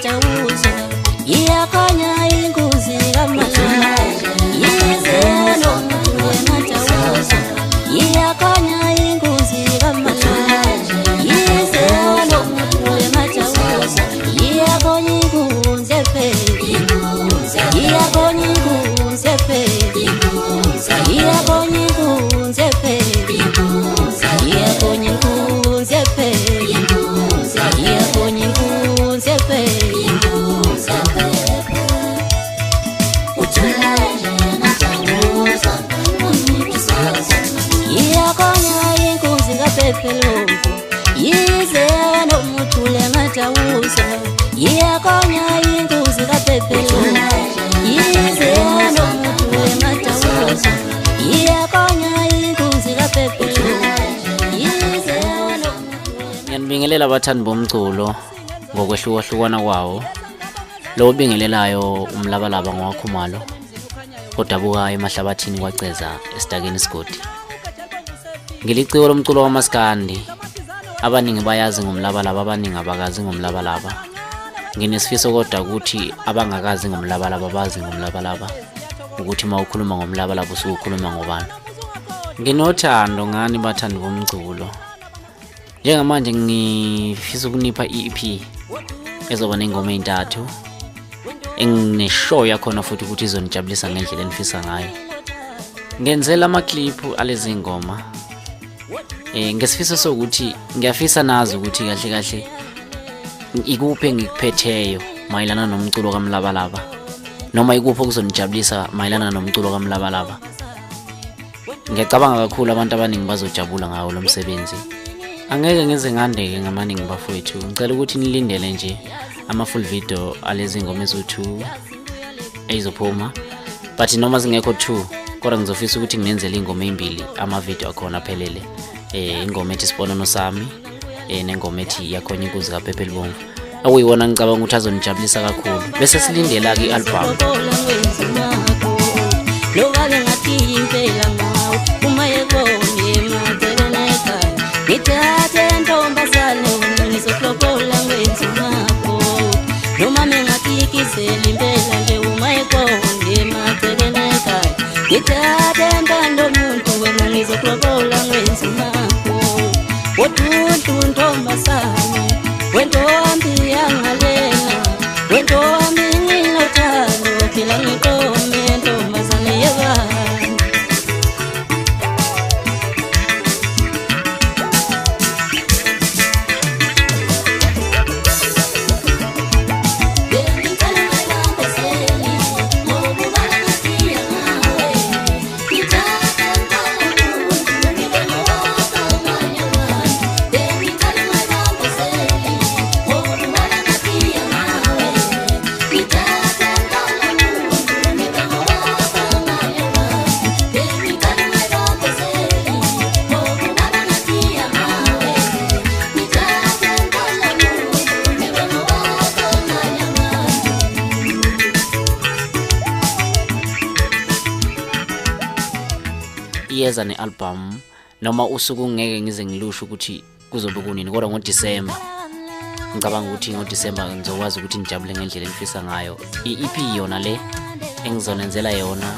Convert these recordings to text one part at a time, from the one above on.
matawuza iyakhanya ingozi kamalanga yize nomthule matawuza iyakhanya ingozi kamalanga yize nomthule matawuza iyakhanya ingozi epheli iyakhanya ingozi epheli iyakhanya ingozi epheli iyakhanya ingozi epheli iyakhanya ingozi epheli iyakhanya ingozi kaphephelomvu yize nomthule matawuza iyakhanya ingozi kaphephelomvu yize nomthule matawuza iyakhanya ingozi kaphephelomvu yize nomthule. Ngiyanibingelela abathandi bomculo ngokwehlukahlukana kwawo. Lo obingelelayo umlabalaba ngowakhumalo odabuka emahlabathini kwaceza esitakeni isigodi. Ngiliciko lomculo wamaskandi. Abaningi bayazi ngomlabalaba, abaningi abakazi ngomlabalaba. Nginesifiso kodwa ukuthi abangakazi ngomlabalaba bazi ngomlabalaba, ukuthi mawukhuluma ngomlabalaba usukhuluma ngobani. Nginothando ngani bathandi bomculo. Njengamanje ngifisa ukunipha i-EP ezoba nengoma ezintathu engineshow yakhona futhi ukuthi izonijabulisa ngendlela enifisa ngayo. Ngenzela ama-clip alezi ngoma. Ngesifiso sokuthi ngiyafisa nazi ukuthi kahle kahle ikuphi engikuphetheyo mayelana nomculo kaMlabalaba, noma ikuphi okuzonijabulisa mayelana nomculo kaMlabalaba. Ngiyacabanga kakhulu abantu abaningi bazojabula ngawo lo msebenzi. Angeke ngize ngandeke ngamaningi bafowethu. Ngicela ukuthi nilindele nje ama full video alezi ngoma ezo2 ezizophuma, but noma zingekho 2 kodwa ngizofisa ukuthi nginenzele ingoma ezimbili ama video akhona aphelele. Ingoma ethi Siponono Sami nengoma ethi Yakhonya Ingozi kaPhephelomvu, okuyiwona ngicabanga ukuthi azonijabulisa kakhulu. Bese silindela ke i-album. Lokale ngathi impela ngawo uma yekoni emadeleka ngithathe ntombazane ngizoklopola ngwenzi ngakho noma mengaphikizela impela nje uma yekoni emadeleka ngithathe ntando umuntu wena ngizoklopola ngwenzi ngakho woduntu ntombazane wentombi yangalena wentombi nginothando phela ngiqome ntombazane yebani. Iyeza ne-album noma usuku ngeke ngize ngilusho ukuthi kuzobe kunini, kodwa ngoDisemba ngicabanga ukuthi ngoDisemba ngizokwazi ukuthi nijabule ngendlela engifisa ngayo. I-EP yona le engizonenzela yona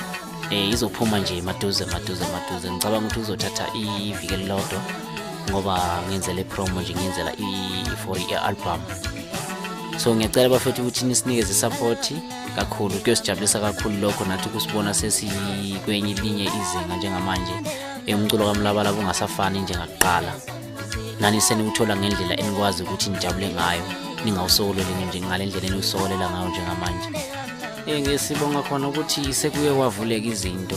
izophuma nje maduze. Ngicabanga ukuthi uzothatha iviki elilodwa ngoba ngenzele promo nje, ngenzela for i-album. So ngiyacela bafethu ukuthi nisinikeze support kakhulu, kuyosijabulisa kakhulu lokho nathi kusibona sesikwenye ilinye izinga njengamanje. Umculo kaMlabalaba ungasafani njengakuqala, nani senikuthola ngendlela enikwazi ukuthi nijabule ngayo, ningawusokoleli nje ngale ndlela enisokolela ngayo njengamanje. Ngesibonga khona ukuthi sekuye kwavuleka izinto,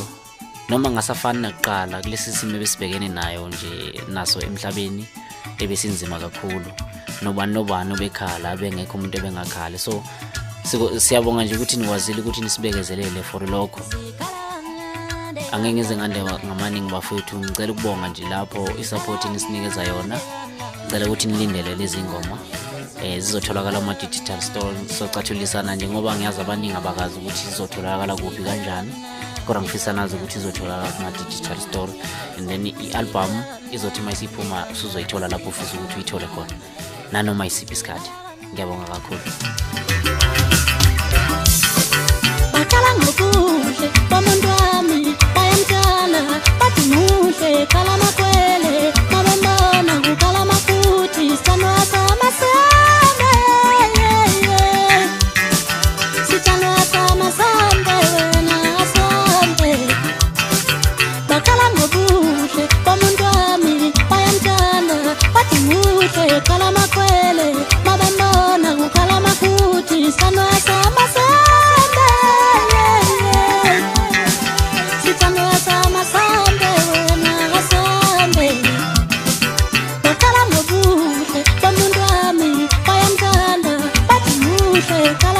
noma ngasafani nakuqala kulesi simo besibhekene nayo nje naso emhlabeni ebesinzima kakhulu. Nobani obekhala bengekho umuntu ebengakhala. So siyabonga nje ukuthi nikwazile ukuthi nisibekezelele for lokho. Angeke ngize ngandeba ngamaningi bafethu. Ngicela ukubonga nje lapho isupport nisinikeza yona. Ngicela ukuthi nilindele lezi ngoma zizotholakala kuma digital store. Socathulisana nje ngoba ngiyazi abaningi abakazi ukuthi zizotholakala kuphi kanjani, kodwa ngifisa nazi ukuthi izotholakala kuma digital store, and then i-album izothi mayisiphuma usuzoyithola lapho ufisa ukuthi uyithole khona nanoma isiphi isikhathi. ngiyabonga kakhulu. Bakala ngokuhle bomuntu wami bayamtshana bathi muhle kala makwele mabembona kukala makuthi sanwa samasambe sithanwa samasambe wena asambe. Bakala ngokuhle bomuntu wami bayamtshana bathi muhle kala makwele mabembona kukala makuthi sanwa samasambe. Kala